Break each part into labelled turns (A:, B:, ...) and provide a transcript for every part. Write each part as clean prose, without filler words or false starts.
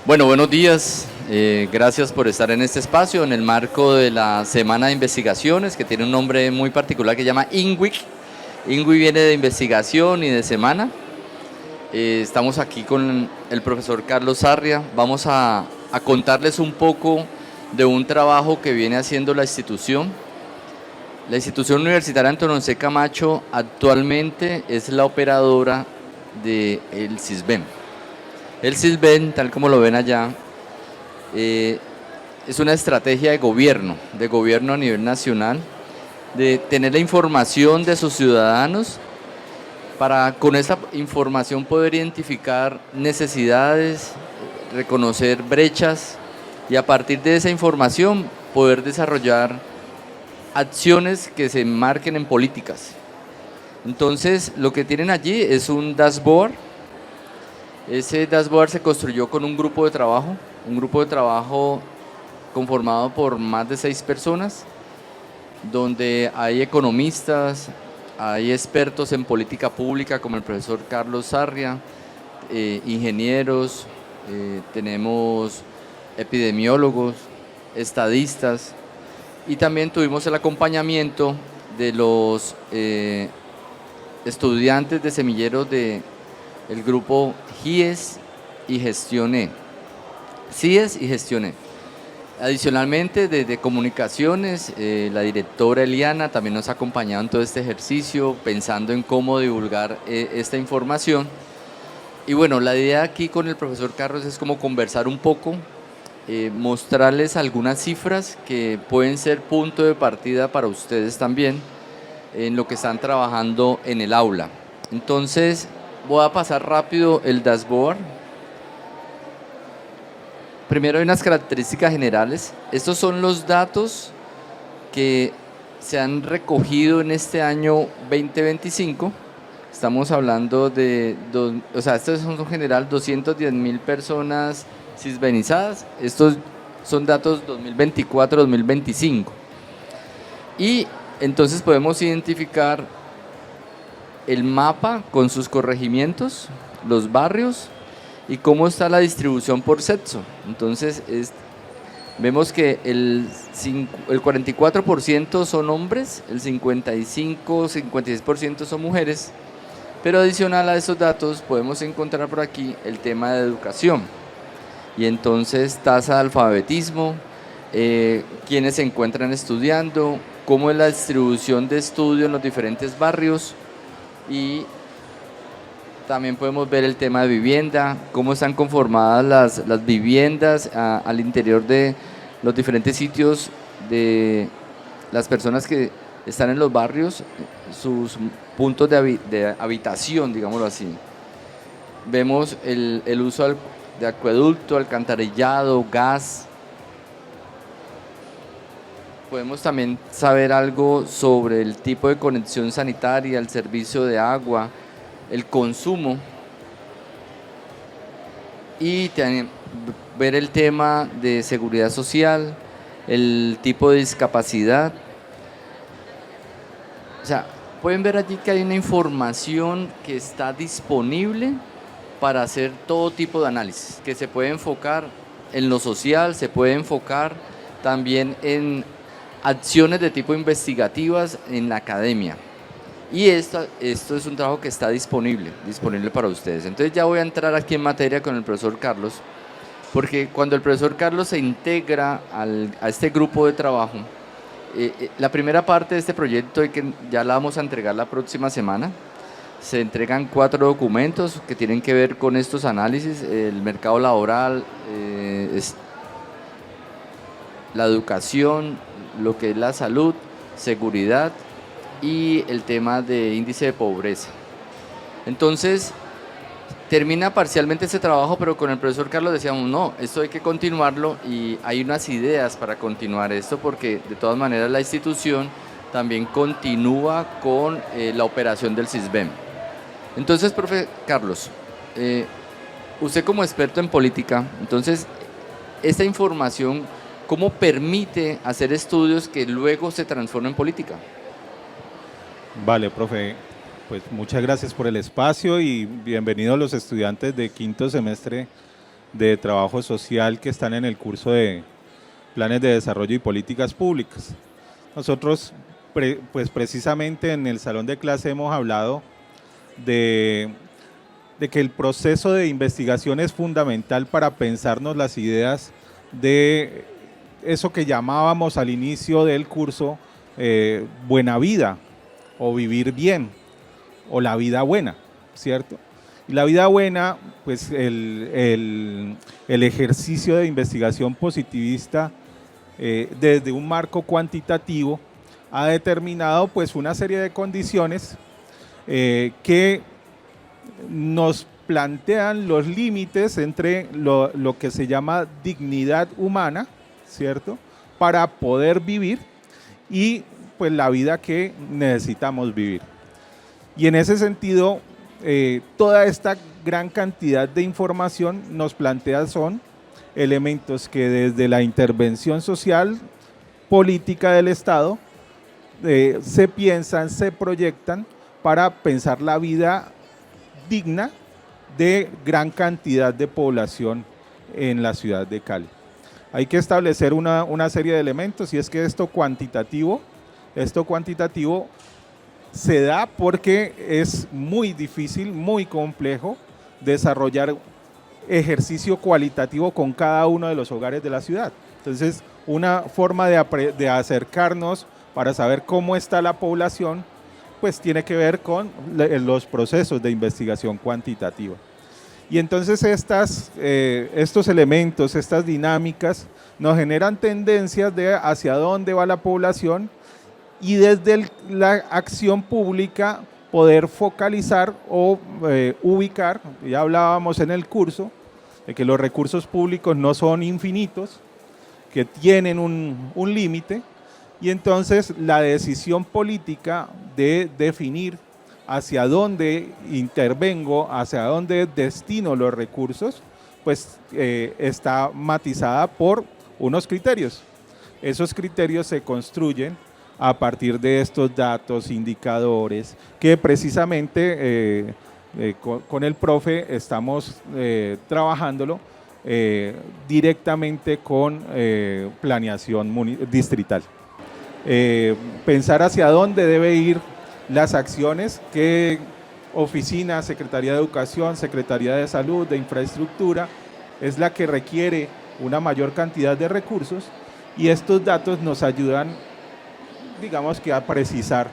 A: Bueno, buenos días. Gracias por estar en este espacio en el marco de la Semana de Investigaciones, que tiene un nombre muy particular que se llama INWIC. INWIC viene de investigación y de semana. Estamos aquí con el profesor Carlos Sarria. Vamos a contarles un poco de un trabajo que viene haciendo la institución. La institución universitaria Antonio José Camacho actualmente es la operadora del CISBEN. El CISBEN, tal como lo ven allá, es una estrategia de gobierno a nivel nacional, de tener la información de sus ciudadanos para con esa información poder identificar necesidades, reconocer brechas y a partir de esa información poder desarrollar acciones que se enmarquen en políticas. Entonces, lo que tienen allí es un dashboard. Ese dashboard se construyó con un grupo de trabajo conformado por más de 6 personas, donde hay economistas, hay expertos en política pública como el profesor Carlos Sarria, ingenieros, tenemos epidemiólogos, estadistas, y también tuvimos el acompañamiento de los estudiantes de semilleros del grupo GIES y Gestione. CIES y Gestione. Adicionalmente, desde comunicaciones, la directora Eliana también nos ha acompañado en todo este ejercicio, pensando en cómo divulgar esta información. Y bueno, la idea aquí con el profesor Carlos es como conversar un poco, mostrarles algunas cifras que pueden ser punto de partida para ustedes también en lo que están trabajando en el aula. Entonces, voy a pasar rápido el dashboard. Primero hay unas características generales. Estos son los datos que se han recogido en este año 2025. Estamos hablando esto es en general 210.000 personas cisbenizadas. Estos son datos 2024-2025. Y entonces podemos identificar el mapa con sus corregimientos, los barrios y cómo está la distribución por sexo. Entonces vemos que el 44% son hombres, el 55-56% son mujeres, pero adicional a esos datos podemos encontrar por aquí el tema de educación y entonces tasa de alfabetismo, quienes se encuentran estudiando, cómo es la distribución de estudio en los diferentes barrios y también podemos ver el tema de vivienda, cómo están conformadas las viviendas al interior de los diferentes sitios de las personas que están en los barrios, sus puntos de habitación, digámoslo así. Vemos el uso de acueducto, alcantarillado, gas. Podemos también saber algo sobre el tipo de conexión sanitaria, el servicio de agua, el consumo y también ver el tema de seguridad social, el tipo de discapacidad. O sea, pueden ver allí que hay una información que está disponible para hacer todo tipo de análisis, que se puede enfocar en lo social, se puede enfocar también en acciones de tipo investigativas en la academia. Y esto es un trabajo que está disponible para ustedes. Entonces ya voy a entrar aquí en materia con el profesor Carlos, porque cuando el profesor Carlos se integra a este grupo de trabajo, la primera parte de este proyecto que ya la vamos a entregar la próxima semana. Se entregan 4 documentos que tienen que ver con estos análisis, el mercado laboral, la educación, lo que es la salud, seguridad y el tema de índice de pobreza. Entonces, termina parcialmente ese trabajo, pero con el profesor Carlos decíamos, no, esto hay que continuarlo y hay unas ideas para continuar esto porque de todas maneras la institución también continúa con la operación del CISBEN. Entonces, profe Carlos, usted como experto en política, entonces, esta información, ¿cómo permite hacer estudios que luego se transformen en política?
B: Vale, profe, pues muchas gracias por el espacio y bienvenidos los estudiantes de quinto semestre de trabajo social que están en el curso de planes de desarrollo y políticas públicas. Nosotros, pues precisamente en el salón de clase hemos hablado de que el proceso de investigación es fundamental para pensarnos las ideas de eso que llamábamos al inicio del curso buena vida o vivir bien o la vida buena, ¿cierto? Y la vida buena, pues el ejercicio de investigación positivista desde un marco cuantitativo ha determinado pues una serie de condiciones que nos plantean los límites entre lo que se llama dignidad humana, ¿cierto?, para poder vivir y pues la vida que necesitamos vivir. Y en ese sentido, toda esta gran cantidad de información nos plantea son elementos que desde la intervención social, política del Estado, se piensan, se proyectan para pensar la vida digna de gran cantidad de población en la ciudad de Cali. Hay que establecer una serie de elementos y es que esto cuantitativo se da porque es muy difícil, muy complejo desarrollar ejercicio cualitativo con cada uno de los hogares de la ciudad. Entonces, una forma de acercarnos para saber cómo está la población, pues tiene que ver con los procesos de investigación cuantitativa. Y entonces estos elementos, estas dinámicas, nos generan tendencias de hacia dónde va la población y desde la acción pública poder focalizar o ubicar, ya hablábamos en el curso, de que los recursos públicos no son infinitos, que tienen un límite, y entonces la decisión política de definir hacia dónde intervengo, hacia dónde destino los recursos, pues está matizada por unos criterios. Esos criterios se construyen a partir de estos datos, indicadores, que precisamente con el profe estamos trabajándolo directamente con planeación distrital. Pensar hacia dónde debe ir las acciones, qué oficina, Secretaría de Educación, Secretaría de Salud, de Infraestructura, es la que requiere una mayor cantidad de recursos y estos datos nos ayudan, digamos que a precisar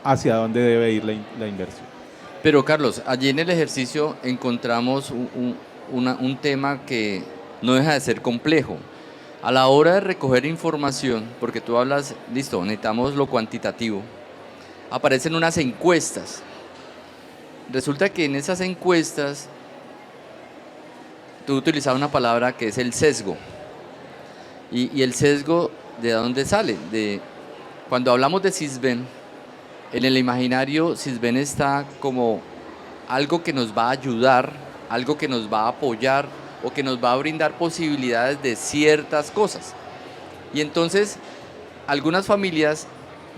B: hacia dónde debe ir la inversión.
A: Pero Carlos, allí en el ejercicio encontramos un tema que no deja de ser complejo. A la hora de recoger información, porque tú hablas, listo, necesitamos lo cuantitativo, aparecen unas encuestas. Resulta que en esas encuestas tú utilizabas una palabra que es el sesgo. Y el sesgo, ¿de dónde sale? Cuando hablamos de Sisbén, en el imaginario Sisbén está como algo que nos va a ayudar, algo que nos va a apoyar o que nos va a brindar posibilidades de ciertas cosas. Y entonces algunas familias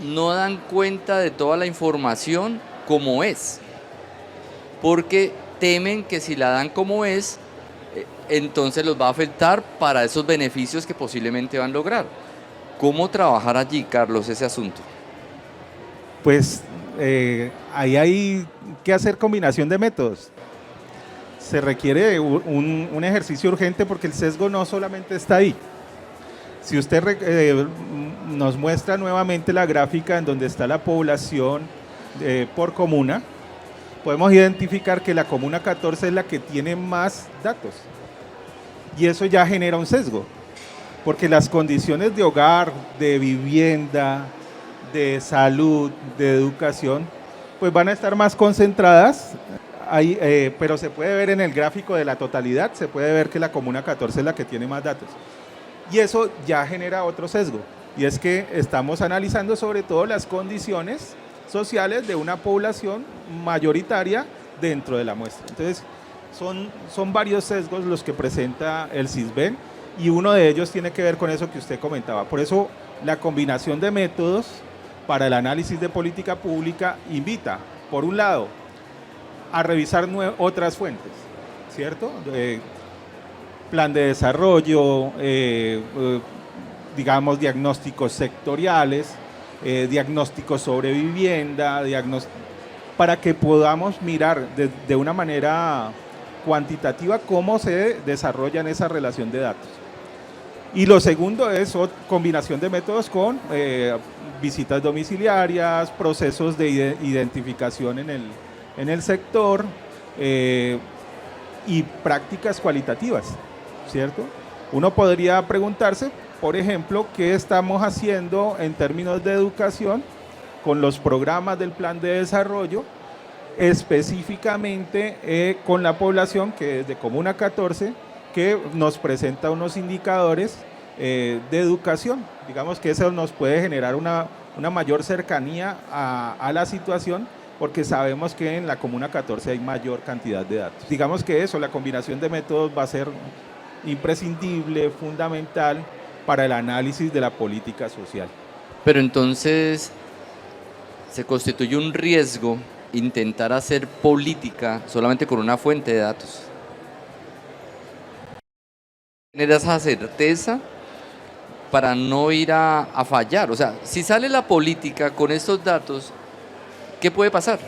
A: no dan cuenta de toda la información como es, porque temen que si la dan como es, entonces los va a afectar para esos beneficios que posiblemente van a lograr. ¿Cómo trabajar allí, Carlos, ese asunto?
B: Pues ahí hay que hacer combinación de métodos. Se requiere un ejercicio urgente porque el sesgo no solamente está ahí. Si usted nos muestra nuevamente la gráfica en donde está la población por comuna, podemos identificar que la comuna 14 es la que tiene más datos. Y eso ya genera un sesgo, porque las condiciones de hogar, de vivienda, de salud, de educación, pues van a estar más concentradas ahí, pero se puede ver en el gráfico de la totalidad, se puede ver que la comuna 14 es la que tiene más datos. Y eso ya genera otro sesgo, y es que estamos analizando sobre todo las condiciones sociales de una población mayoritaria dentro de la muestra. Entonces, son varios sesgos los que presenta el Sisbén, y uno de ellos tiene que ver con eso que usted comentaba. Por eso, la combinación de métodos para el análisis de política pública invita, por un lado, a revisar otras fuentes, ¿cierto? plan de desarrollo, digamos, diagnósticos sectoriales, diagnósticos sobre vivienda, para que podamos mirar de una manera cuantitativa cómo se desarrolla esa relación de datos. Y lo segundo es combinación de métodos con visitas domiciliarias, procesos de identificación en el sector y prácticas cualitativas, ¿cierto? Uno podría preguntarse, por ejemplo, qué estamos haciendo en términos de educación con los programas del plan de desarrollo, específicamente con la población que es de Comuna 14, que nos presenta unos indicadores de educación. Digamos que eso nos puede generar una mayor cercanía a la situación, porque sabemos que en la Comuna 14 hay mayor cantidad de datos. Digamos que eso, la combinación de métodos va a ser imprescindible, fundamental para el análisis de la política social.
A: Pero entonces se constituye un riesgo intentar hacer política solamente con una fuente de datos. Tener esa certeza para no ir a fallar. O sea, si sale la política con estos datos, ¿qué puede pasar?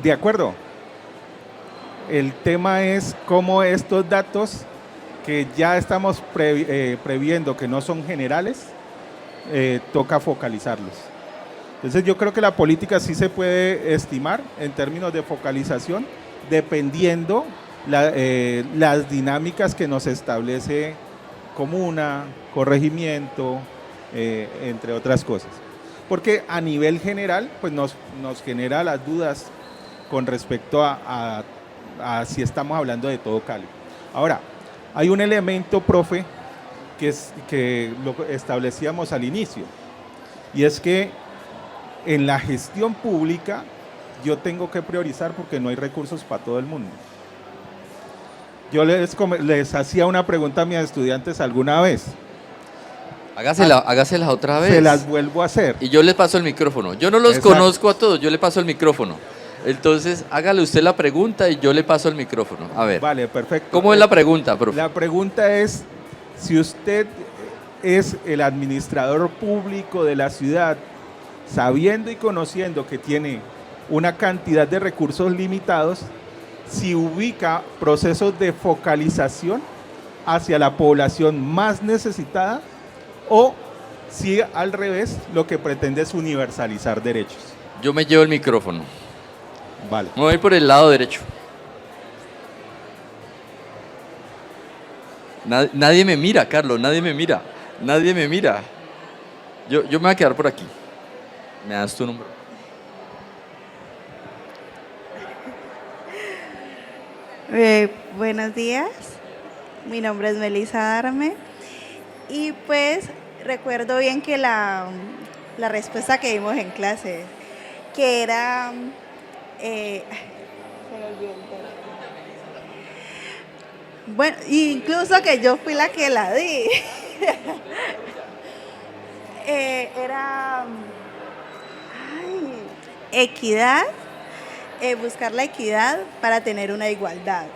B: De acuerdo. El tema es cómo estos datos que ya estamos previendo que no son generales, toca focalizarlos. Entonces yo creo que la política sí se puede estimar en términos de focalización, dependiendo las dinámicas que nos establece comuna, corregimiento, entre otras cosas. Porque a nivel general pues nos genera las dudas con respecto a si estamos hablando de todo Cali. Ahora, hay un elemento, profe, que lo establecíamos al inicio, y es que en la gestión pública yo tengo que priorizar porque no hay recursos para todo el mundo. Yo les hacía una pregunta a mis estudiantes alguna vez.
A: Hágasela otra vez.
B: Se las vuelvo a hacer.
A: Y yo les paso el micrófono. Yo no los conozco a todos, yo le paso el micrófono. Entonces, hágale usted la pregunta y yo le paso el micrófono. A ver.
B: Vale, perfecto.
A: ¿Cómo es la pregunta, profe?
B: La pregunta es, si usted es el administrador público de la ciudad, sabiendo y conociendo que tiene una cantidad de recursos limitados, si ubica procesos de focalización hacia la población más necesitada, o si al revés lo que pretende es universalizar derechos.
A: Yo me llevo el micrófono.
B: Vale.
A: Me voy por el lado derecho. Nadie me mira, Carlos, nadie me mira. Nadie me mira. Yo me voy a quedar por aquí. ¿Me das tu número?
C: Buenos días, mi nombre es Melissa Darme y pues recuerdo bien que la respuesta que dimos en clase, que era, bueno, incluso que yo fui la que la di, era equidad. Buscar la equidad para tener una igualdad.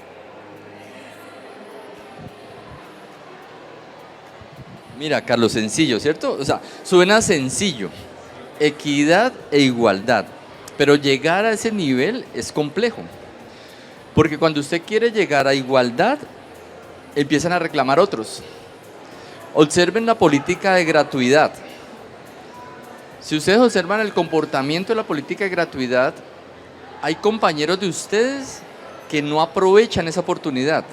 A: Mira, Carlos, sencillo, ¿cierto? O sea, suena sencillo. Equidad e igualdad. Pero llegar a ese nivel es complejo. Porque cuando usted quiere llegar a igualdad, empiezan a reclamar otros. Observen la política de gratuidad. Si ustedes observan el comportamiento de la política de gratuidad, hay compañeros de ustedes que no aprovechan esa oportunidad,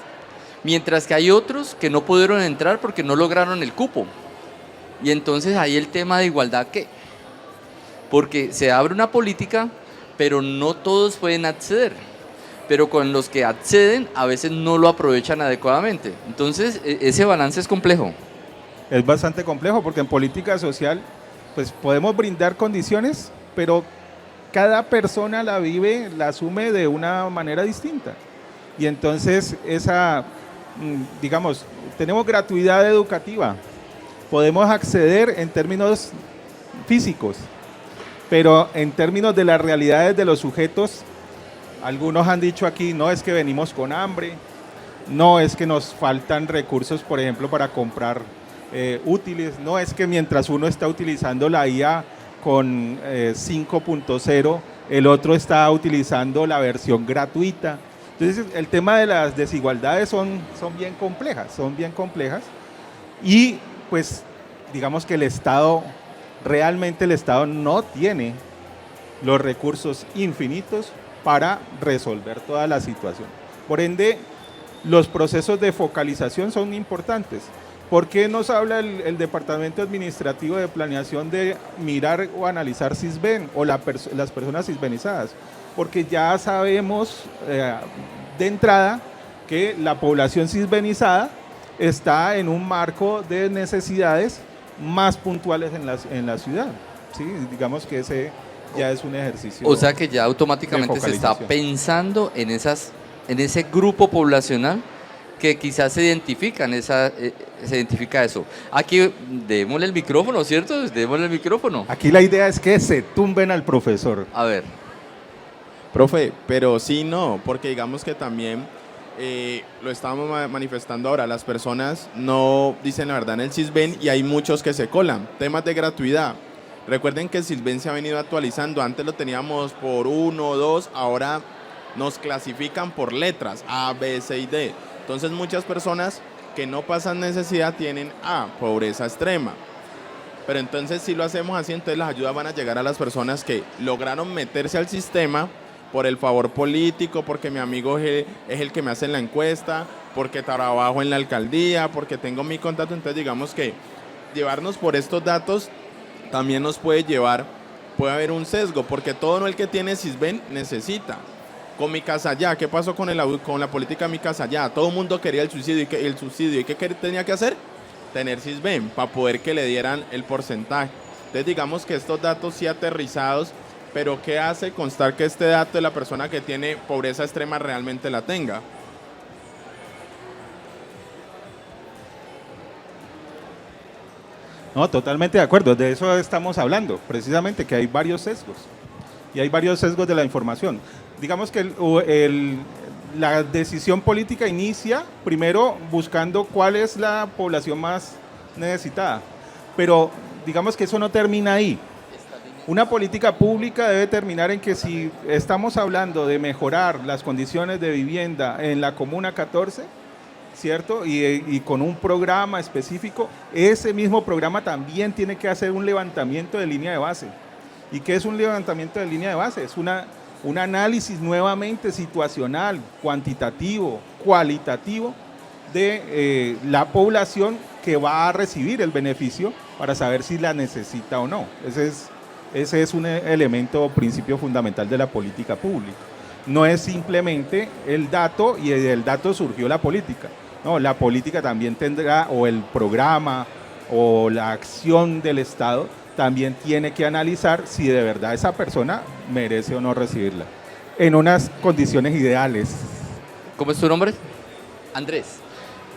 A: mientras que hay otros que no pudieron entrar porque no lograron el cupo. Y entonces ahí el tema de igualdad, ¿qué? Porque se abre una política, pero no todos pueden acceder. Pero con los que acceden, a veces no lo aprovechan adecuadamente. Entonces, ese balance es complejo.
B: Es bastante complejo porque en política social, pues podemos brindar condiciones, pero cada persona la vive, la asume de una manera distinta. Y entonces digamos, tenemos gratuidad educativa, podemos acceder en términos físicos, pero en términos de las realidades de los sujetos, algunos han dicho aquí, no, es que venimos con hambre, no es que nos faltan recursos, por ejemplo, para comprar útiles, no es que mientras uno está utilizando la IA con 5.0, el otro está utilizando la versión gratuita. Entonces el tema de las desigualdades son bien complejas y pues digamos que realmente el Estado no tiene los recursos infinitos para resolver toda la situación. Por ende, los procesos de focalización son importantes. ¿Por qué nos habla el Departamento Administrativo de Planeación de mirar o analizar Sisbén o las personas sisbenizadas? Porque ya sabemos de entrada que la población sisbenizada está en un marco de necesidades más puntuales en la ciudad. ¿Sí? Digamos que ese ya es un ejercicio.
A: O sea que ya automáticamente se está pensando en ese grupo poblacional que quizás se identifica eso. Aquí démosle el micrófono, ¿cierto? Démosle el micrófono.
B: Aquí la idea es que se tumben al profesor.
A: A ver.
D: Profe, pero sí no, porque digamos que también lo estábamos manifestando ahora, las personas no dicen la verdad en el Sisbén y hay muchos que se colan. Temas de gratuidad. Recuerden que el Sisbén se ha venido actualizando, antes lo teníamos por 1 o 2, ahora nos clasifican por letras, A, B, C y D. Entonces muchas personas que no pasan necesidad tienen pobreza extrema. Pero entonces si lo hacemos así, entonces las ayudas van a llegar a las personas que lograron meterse al sistema por el favor político, porque mi amigo es el que me hace la encuesta, porque trabajo en la alcaldía, porque tengo mi contacto. Entonces digamos que llevarnos por estos datos también nos puede haber un sesgo, porque todo el que tiene Sisbén necesita. Con Mi Casa Ya, ¿qué pasó con la política Mi Casa Ya? Todo el mundo quería el subsidio, ¿y qué tenía que hacer? Tener Sisbén, para poder que le dieran el porcentaje. Entonces digamos que estos datos sí aterrizados, pero ¿qué hace constar que este dato de la persona que tiene pobreza extrema realmente la tenga?
B: No, totalmente de acuerdo, de eso estamos hablando, precisamente, que hay varios sesgos, y hay varios sesgos de la información. Digamos que la decisión política inicia primero buscando cuál es la población más necesitada, pero digamos que eso no termina ahí. Una política pública debe terminar en que si estamos hablando de mejorar las condiciones de vivienda en la Comuna 14, ¿cierto? Y con un programa específico, ese mismo programa también tiene que hacer un levantamiento de línea de base. ¿Y qué es un levantamiento de línea de base? Es un análisis nuevamente situacional, cuantitativo, cualitativo de la población que va a recibir el beneficio para saber si la necesita o no. Ese es un elemento, principio fundamental de la política pública. No es simplemente el dato y del dato surgió la política. No, la política también tendrá, o el programa o la acción del Estado también tiene que analizar si de verdad esa persona merece o no recibirla, en unas condiciones ideales.
A: ¿Cómo es tu nombre? Andrés.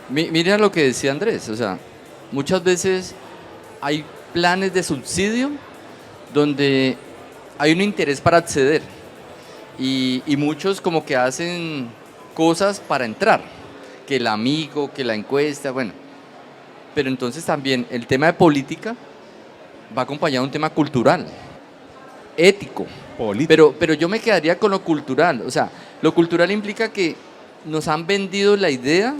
A: Mira lo que decía Andrés, o sea, muchas veces hay planes de subsidio donde hay un interés para acceder y muchos como que hacen cosas para entrar, que el amigo, que la encuesta, bueno, pero entonces también el tema de política va acompañado de un tema cultural, ético, pero yo me quedaría con lo cultural. O sea, lo cultural implica que nos han vendido la idea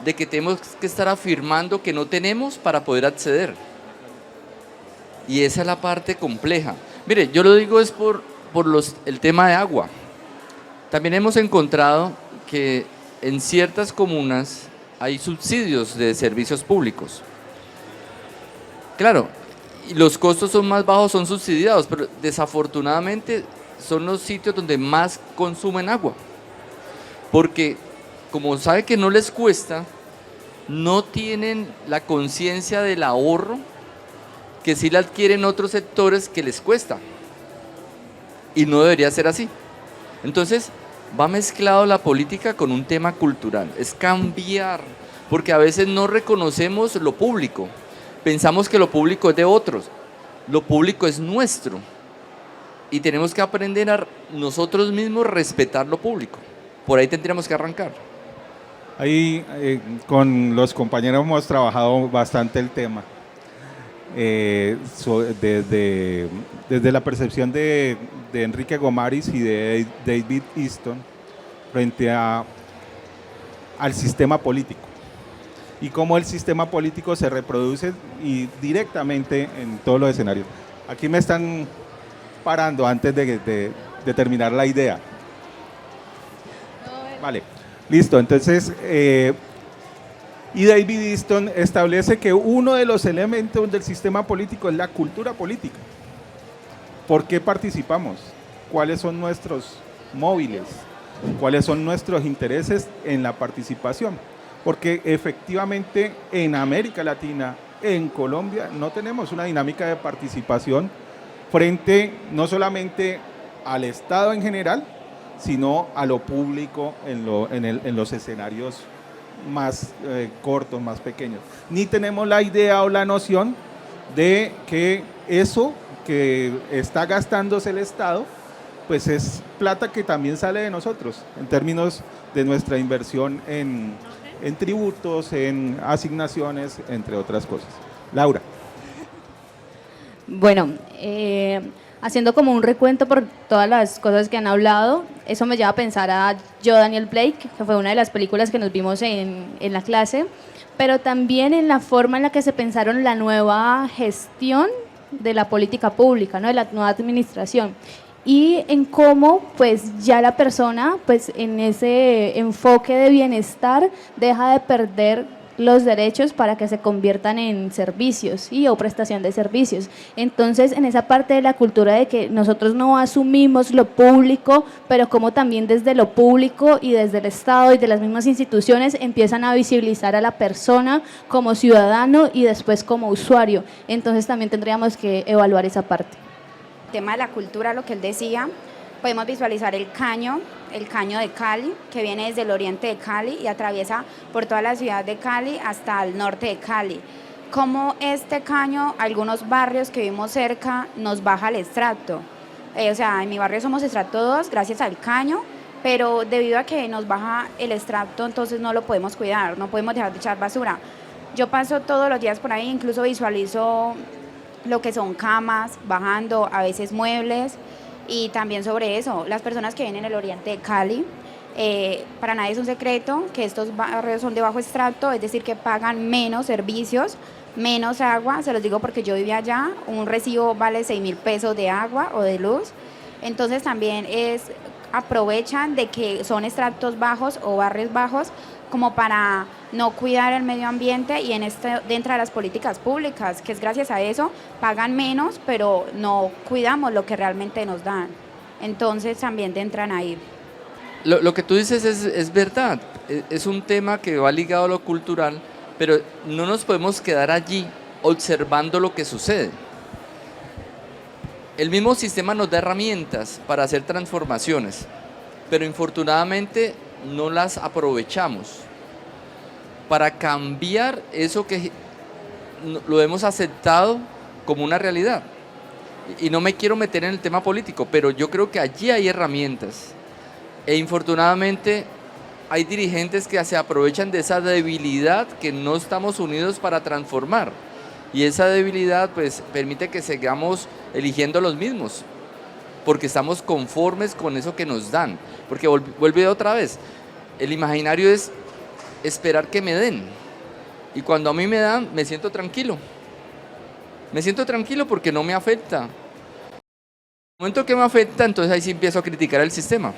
A: de que tenemos que estar afirmando que no tenemos para poder acceder, y esa es la parte compleja. Mire, yo lo digo es por el tema de agua. También hemos encontrado que en ciertas comunas hay subsidios de servicios públicos. Claro, y los costos son más bajos, son subsidiados, pero desafortunadamente son los sitios donde más consumen agua. Porque como sabe que no les cuesta, no tienen la conciencia del ahorro que sí la adquieren otros sectores que les cuesta. Y no debería ser así. Entonces, va mezclado la política con un tema cultural. Es cambiar, porque a veces no reconocemos lo público. Pensamos que lo público es de otros. Lo público es nuestro. Y tenemos que aprender a nosotros mismos respetar lo público. Por ahí tendríamos que arrancar.
B: Ahí con los compañeros hemos trabajado bastante el tema. Desde la percepción de Enrique Gomaris y de David Easton frente al sistema político y cómo el sistema político se reproduce y directamente en todos los escenarios. Aquí me están parando antes de terminar la idea. Vale, listo. Entonces, y David Easton establece que uno de los elementos del sistema político es la cultura política. ¿Por qué participamos? ¿Cuáles son nuestros móviles? ¿Cuáles son nuestros intereses en la participación? Porque efectivamente en América Latina, en Colombia, no tenemos una dinámica de participación frente no solamente al Estado en general, sino a lo público en los escenarios más cortos, más pequeños. Ni tenemos la idea o la noción de que eso que está gastándose el Estado, pues es plata que también sale de nosotros, en términos de nuestra inversión en tributos, en asignaciones, entre otras cosas. Laura.
E: Bueno, haciendo como un recuento por todas las cosas que han hablado, eso me lleva a pensar a Yo, Daniel Blake, que fue una de las películas que nos vimos en la clase, pero también en la forma en la que se pensaron la nueva gestión de la política pública, ¿no? De la nueva administración, y en cómo pues ya la persona pues en ese enfoque de bienestar deja de perder los derechos para que se conviertan en servicios o prestación de servicios. Entonces, en esa parte de la cultura de que nosotros no asumimos lo público, pero como también desde lo público y desde el Estado y de las mismas instituciones empiezan a visibilizar a la persona como ciudadano y después como usuario. Entonces, también tendríamos que evaluar esa parte.
F: El tema de la cultura, lo que él decía, podemos visualizar el caño de Cali, que viene desde el oriente de Cali y atraviesa por toda la ciudad de Cali hasta el norte de Cali. Como este caño, algunos barrios que vivimos cerca, nos baja el extracto. O sea, en mi barrio somos estrato 2 gracias al caño, pero debido a que nos baja el extracto, entonces no lo podemos cuidar, no podemos dejar de echar basura. Yo paso todos los días por ahí, incluso visualizo lo que son camas, bajando, a veces muebles. Y también sobre eso, las personas que vienen en el oriente de Cali, para nadie es un secreto que estos barrios son de bajo extracto, es decir, que pagan menos servicios, menos agua. Se los digo porque yo vivía allá, un recibo vale 6.000 pesos de agua o de luz. Entonces también aprovechan de que son extractos bajos o barrios bajos como para no cuidar el medio ambiente, y dentro de las políticas públicas, que es gracias a eso, pagan menos, pero no cuidamos lo que realmente nos dan. Entonces también entran ahí.
A: Lo que tú dices es verdad, es un tema que va ligado a lo cultural, pero no nos podemos quedar allí observando lo que sucede. El mismo sistema nos da herramientas para hacer transformaciones, pero infortunadamente no las aprovechamos para cambiar eso que lo hemos aceptado como una realidad. Y no me quiero meter en el tema político, pero yo creo que allí hay herramientas. E infortunadamente hay dirigentes que se aprovechan de esa debilidad que no estamos unidos para transformar. Y esa debilidad pues permite que sigamos eligiendo los mismos, porque estamos conformes con eso que nos dan. Porque vuelve otra vez, el imaginario es esperar que me den. Y cuando a mí me dan, me siento tranquilo. Me siento tranquilo porque no me afecta. En el momento que me afecta, entonces ahí sí empiezo a criticar el sistema.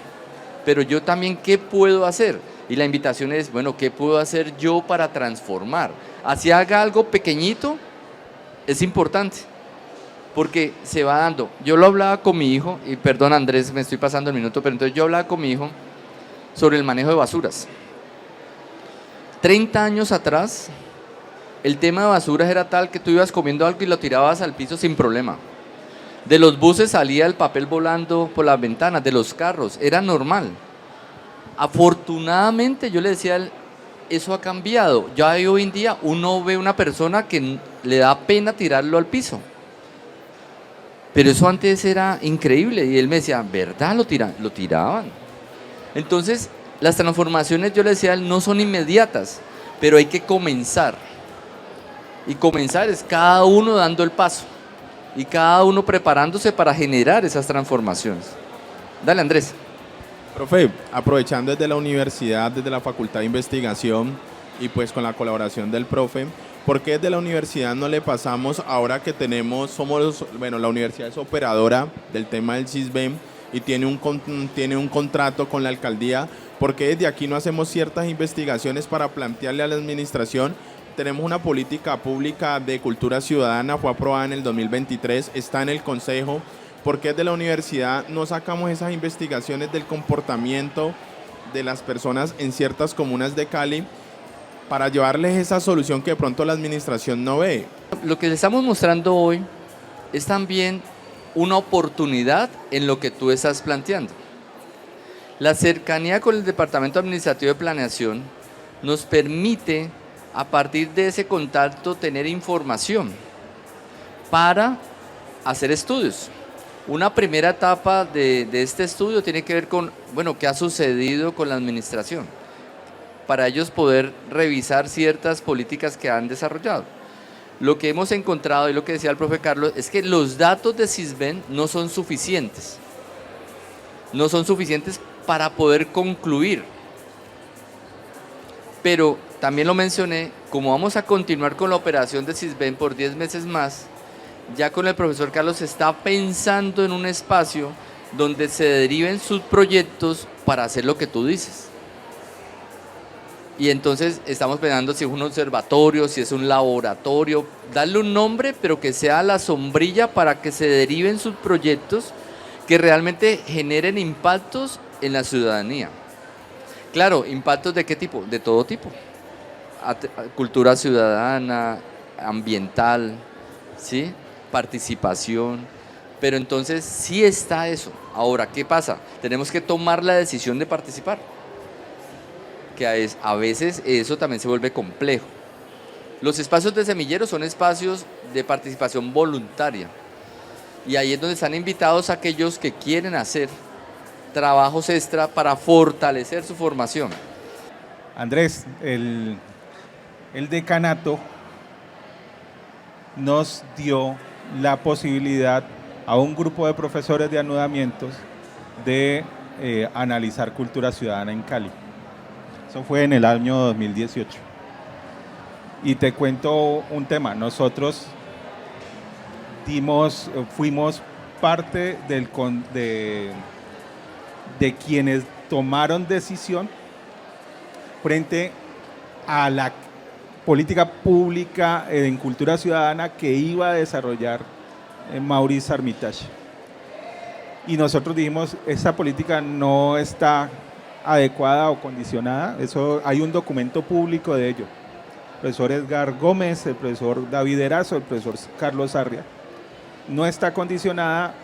A: Pero yo también, ¿qué puedo hacer? Y la invitación es, bueno, ¿qué puedo hacer yo para transformar? Así haga algo pequeñito, es importante. Porque se va dando. Yo lo hablaba con mi hijo, y perdón Andrés, me estoy pasando el minuto, pero entonces yo hablaba con mi hijo sobre el manejo de basuras. 30 años atrás, el tema de basuras era tal que tú ibas comiendo algo y lo tirabas al piso sin problema. De los buses salía el papel volando por las ventanas, de los carros, era normal. Afortunadamente, yo le decía a él, eso ha cambiado. Ya hoy en día uno ve una persona que le da pena tirarlo al piso. Pero eso antes era increíble, y él me decía, ¿verdad? Lo tiraban. Entonces, las transformaciones, yo le decía, no son inmediatas, pero hay que comenzar. Y comenzar es cada uno dando el paso y cada uno preparándose para generar esas transformaciones. Dale, Andrés.
D: Profe, aprovechando desde la universidad, desde la Facultad de Investigación y pues con la colaboración del profe, ¿por qué desde la universidad no le pasamos, ahora que la universidad es operadora del tema del CISBEN y tiene un contrato con la alcaldía, ¿por qué desde aquí no hacemos ciertas investigaciones para plantearle a la administración? Tenemos una política pública de cultura ciudadana, fue aprobada en el 2023, está en el Consejo. ¿Por qué desde la universidad no sacamos esas investigaciones del comportamiento de las personas en ciertas comunas de Cali para llevarles esa solución que de pronto la administración no ve?
A: Lo que le estamos mostrando hoy es también una oportunidad en lo que tú estás planteando. La cercanía con el Departamento Administrativo de Planeación nos permite, a partir de ese contacto, tener información para hacer estudios. Una primera etapa de este estudio tiene que ver con, bueno, qué ha sucedido con la administración, para ellos poder revisar ciertas políticas que han desarrollado. Lo que hemos encontrado, y lo que decía el profe Carlos, es que los datos de CISBEN no son suficientes. No son suficientes para poder concluir. Pero también lo mencioné, como vamos a continuar con la operación de CISBEN por 10 meses más, ya con el profesor Carlos se está pensando en un espacio donde se deriven sus proyectos para hacer lo que tú dices. Y entonces estamos pensando si es un observatorio, si es un laboratorio, darle un nombre, pero que sea la sombrilla para que se deriven sus proyectos que realmente generen impactos en la ciudadanía. Claro, impactos de qué tipo, de todo tipo. Cultura ciudadana, ambiental, ¿sí? Participación, pero entonces sí está eso. Ahora, ¿qué pasa? Tenemos que tomar la decisión de participar, que a veces eso también se vuelve complejo. Los espacios de semilleros son espacios de participación voluntaria y ahí es donde están invitados aquellos que quieren hacer trabajos extra para fortalecer su formación.
B: Andrés, el decanato nos dio la posibilidad a un grupo de profesores de anudamientos de analizar cultura ciudadana en Cali. Eso fue en el año 2018. Y te cuento un tema, nosotros fuimos parte de quienes tomaron decisión frente a la política pública en cultura ciudadana que iba a desarrollar Maurice Armitage. Y nosotros dijimos, esta política no está adecuada o condicionada, eso hay un documento público de ello. El profesor Edgar Gómez, el profesor David Erazo, el profesor Carlos Sarria, no está condicionada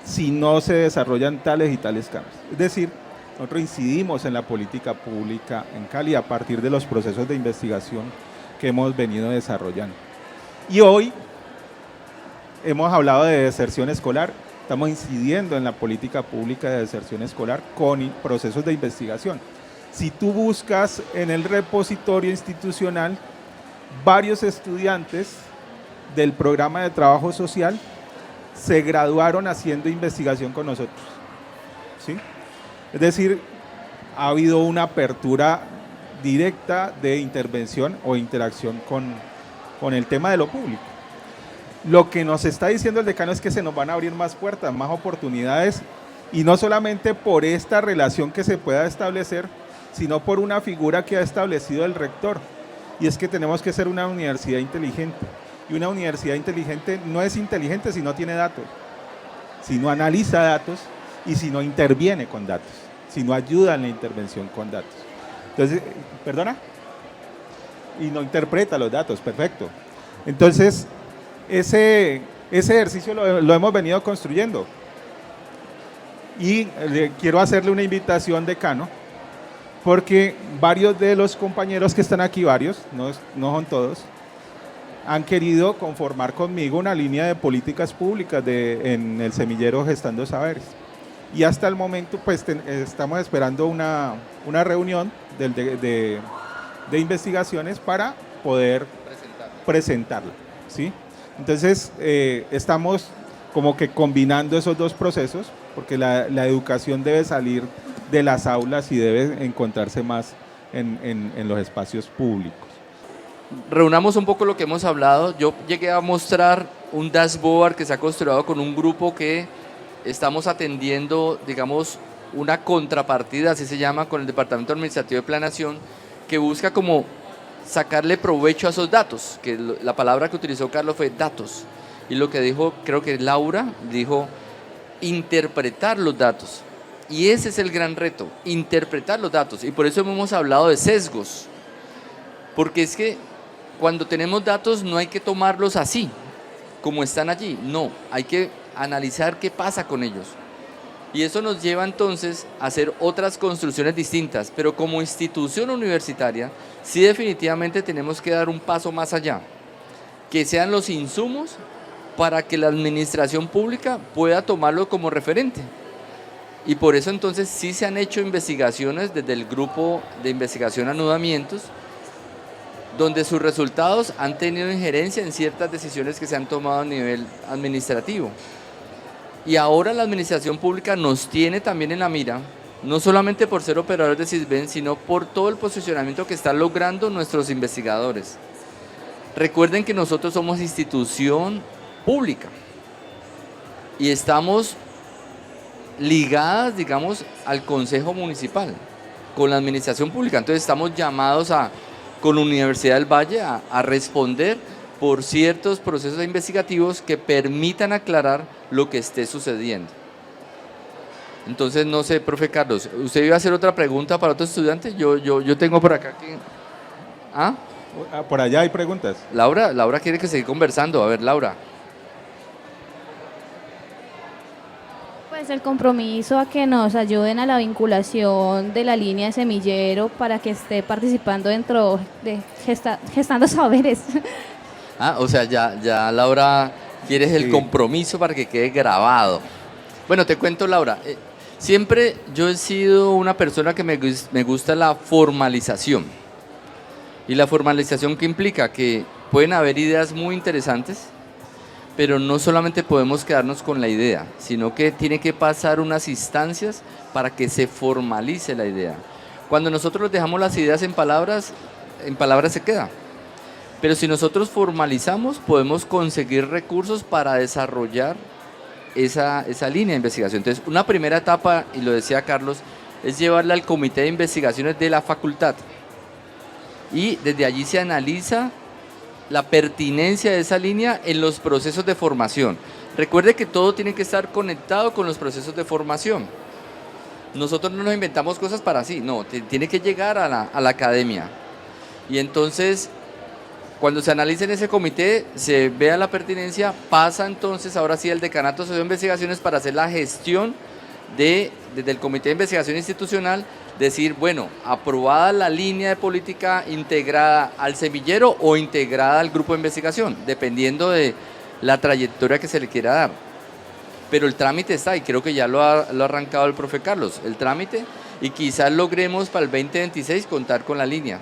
B: si no se desarrollan tales y tales cambios. Es decir, nosotros incidimos en la política pública en Cali a partir de los procesos de investigación que hemos venido desarrollando. Y hoy hemos hablado de deserción escolar, estamos incidiendo en la política pública de deserción escolar con procesos de investigación. Si tú buscas en el repositorio institucional, varios estudiantes del programa de trabajo social se graduaron haciendo investigación con nosotros, ¿sí? Es decir, ha habido una apertura directa de intervención o interacción con el tema de lo público. Lo que nos está diciendo el decano es que se nos van a abrir más puertas, más oportunidades, y no solamente por esta relación que se pueda establecer, sino por una figura que ha establecido el rector, y es que tenemos que ser una universidad inteligente, y una universidad inteligente no es inteligente si no tiene datos, si no analiza datos y si no interviene con datos, si no ayuda en la intervención con datos. Entonces, ¿perdona? Y no interpreta los datos, perfecto. Entonces, ese ejercicio lo hemos venido construyendo. Y quiero hacerle una invitación, decano, porque varios de los compañeros que están aquí, no son todos, han querido conformar conmigo una línea de políticas públicas en el semillero Gestando Saberes. Y hasta el momento pues estamos esperando una una reunión de investigaciones para poder presentarla, ¿sí? Entonces, estamos como que combinando esos dos procesos, porque la educación debe salir de las aulas y debe encontrarse más en los espacios públicos.
A: Reunamos un poco lo que hemos hablado. Yo llegué a mostrar un dashboard que se ha construido con un grupo que estamos atendiendo, digamos, una contrapartida, así se llama, con el Departamento Administrativo de Planeación, que busca como sacarle provecho a esos datos, que la palabra que utilizó Carlos fue datos, y lo que dijo, creo que Laura, dijo interpretar los datos, y ese es el gran reto, interpretar los datos, y por eso hemos hablado de sesgos, porque es que cuando tenemos datos no hay que tomarlos así, como están allí, no, hay que analizar qué pasa con ellos. Y eso nos lleva entonces a hacer otras construcciones distintas, pero como institución universitaria, sí definitivamente tenemos que dar un paso más allá, que sean los insumos para que la administración pública pueda tomarlo como referente. Y por eso entonces sí se han hecho investigaciones desde el grupo de investigación Anudamientos, donde sus resultados han tenido injerencia en ciertas decisiones que se han tomado a nivel administrativo. Y ahora la administración pública nos tiene también en la mira, no solamente por ser operadores de CISBEN, sino por todo el posicionamiento que están logrando nuestros investigadores. Recuerden que nosotros somos institución pública y estamos ligadas, digamos, al Consejo Municipal, con la administración pública. Entonces estamos llamados con la Universidad del Valle a responder por ciertos procesos investigativos que permitan aclarar lo que esté sucediendo. Entonces, no sé, profe Carlos, ¿usted iba a hacer otra pregunta para otros estudiantes? Yo tengo por acá que... ¿Ah?
B: Por allá hay preguntas.
A: Laura quiere que siga conversando. A ver, Laura.
E: Pues el compromiso a que nos ayuden a la vinculación de la línea de semillero para que esté participando dentro de Gestando Saberes.
A: Ah, o sea, ya Laura quieres el compromiso para que quede grabado. Bueno, te cuento, Laura. Siempre yo he sido una persona que me gusta la formalización. Y la formalización que implica que pueden haber ideas muy interesantes, pero no solamente podemos quedarnos con la idea, sino que tiene que pasar unas instancias para que se formalice la idea. Cuando nosotros dejamos las ideas en palabras se queda. Pero si nosotros formalizamos, podemos conseguir recursos para desarrollar esa línea de investigación. Entonces, una primera etapa, y lo decía Carlos, es llevarla al Comité de Investigaciones de la facultad. Y desde allí se analiza la pertinencia de esa línea en los procesos de formación. Recuerde que todo tiene que estar conectado con los procesos de formación. Nosotros no nos inventamos cosas para sí, no, tiene que llegar a la academia. Y entonces, cuando se analice en ese comité, se vea la pertinencia, pasa entonces ahora sí al Decanato de Investigaciones para hacer la gestión desde el Comité de Investigación Institucional, decir, bueno, aprobada la línea de política integrada al semillero o integrada al grupo de investigación, dependiendo de la trayectoria que se le quiera dar. Pero el trámite está, y creo que ya lo ha arrancado el profe Carlos, el trámite, y quizás logremos para el 2026 contar con la línea.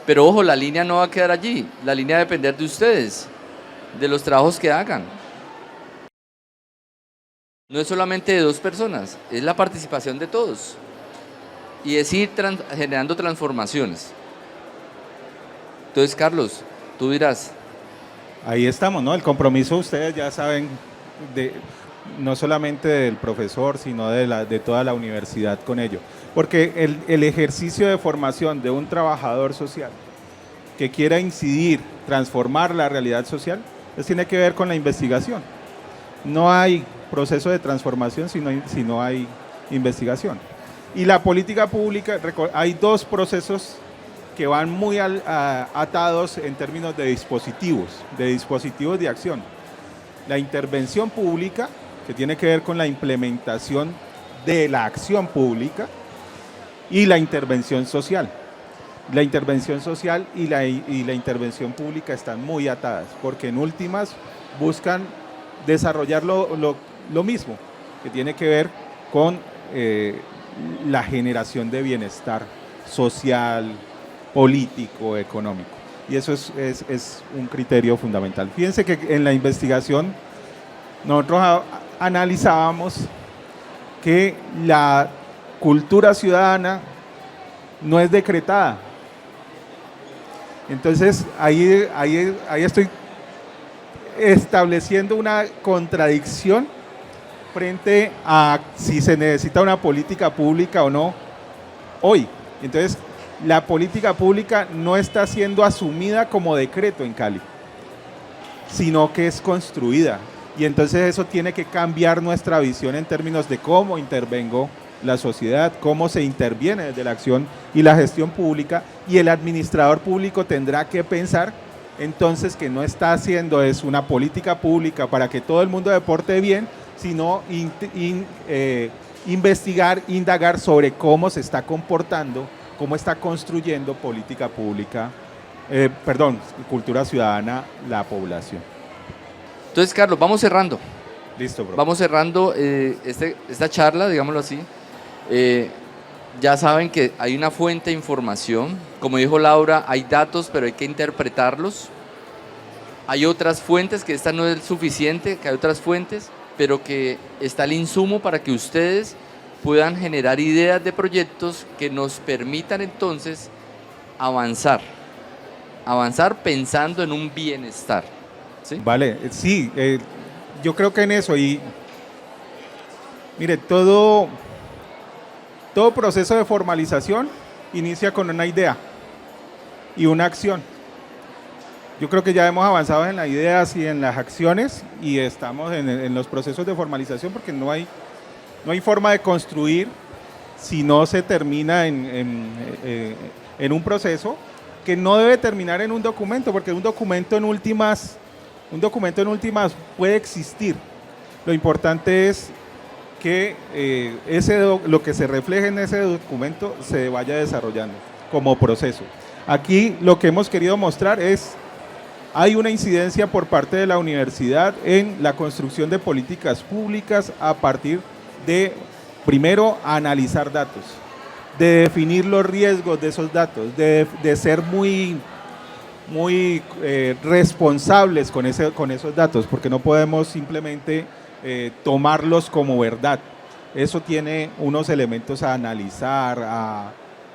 A: Pero ojo, la línea no va a quedar allí, la línea va a depender de ustedes, de los trabajos que hagan. No es solamente de 2 personas, es la participación de todos. Y es ir generando transformaciones. Entonces, Carlos, tú dirás.
B: Ahí estamos, ¿no? El compromiso, ustedes ya saben, no solamente del profesor, sino de toda la universidad con ello. Porque el ejercicio de formación de un trabajador social que quiera incidir, transformar la realidad social, pues tiene que ver con la investigación. No hay proceso de transformación si no hay investigación. Y la política pública, hay 2 procesos que van muy atados en términos de dispositivos de acción. La intervención pública, que tiene que ver con la implementación de la acción pública, y la intervención social. La intervención social y la intervención pública están muy atadas, porque en últimas buscan desarrollar lo mismo, que tiene que ver con la generación de bienestar social, político, económico. Y eso es un criterio fundamental. Fíjense que en la investigación nosotros analizábamos que la cultura ciudadana no es decretada. Entonces ahí estoy estableciendo una contradicción frente a si se necesita una política pública o no hoy. Entonces la política pública no está siendo asumida como decreto en Cali, sino que es construida. Y entonces eso tiene que cambiar nuestra visión en términos de cómo intervengo la sociedad, cómo se interviene desde la acción y la gestión pública, y el administrador público tendrá que pensar entonces que no está haciendo es una política pública para que todo el mundo deporte bien, sino investigar, indagar sobre cómo se está comportando, cómo está construyendo política pública, cultura ciudadana la población.
A: Entonces, Carlos, vamos cerrando.
B: Listo, bro.
A: Vamos cerrando esta charla, digámoslo así. Ya saben que hay una fuente de información. Como dijo Laura, hay datos, pero hay que interpretarlos. Hay otras fuentes, que esta no es suficiente, que hay otras fuentes, pero que está el insumo para que ustedes puedan generar ideas de proyectos que nos permitan entonces avanzar pensando en un bienestar. ¿Sí?
B: Vale, sí, yo creo que en eso, y mire, todo proceso de formalización inicia con una idea y una acción. Yo creo que ya hemos avanzado en las ideas y en las acciones, y estamos en los procesos de formalización, porque no hay forma de construir si no se termina en un proceso que no debe terminar en un documento, porque un documento en últimas puede existir. Lo importante es que lo que se refleje en ese documento se vaya desarrollando como proceso. Aquí lo que hemos querido mostrar es, hay una incidencia por parte de la universidad en la construcción de políticas públicas a partir de, primero, analizar datos, de definir los riesgos de esos datos, de ser muy responsables con esos datos, porque no podemos simplemente tomarlos como verdad. Eso tiene unos elementos a analizar,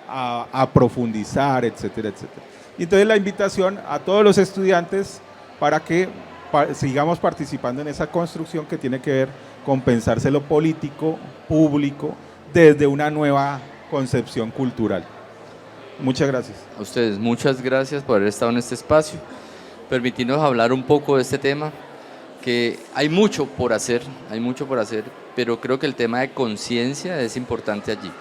B: a profundizar, etcétera, etcétera. Y entonces la invitación a todos los estudiantes para que sigamos participando en esa construcción que tiene que ver con pensarse lo político, público, desde una nueva concepción cultural. Muchas gracias.
A: A ustedes, muchas gracias por haber estado en este espacio, permitirnos hablar un poco de este tema, que hay mucho por hacer, pero creo que el tema de conciencia es importante allí.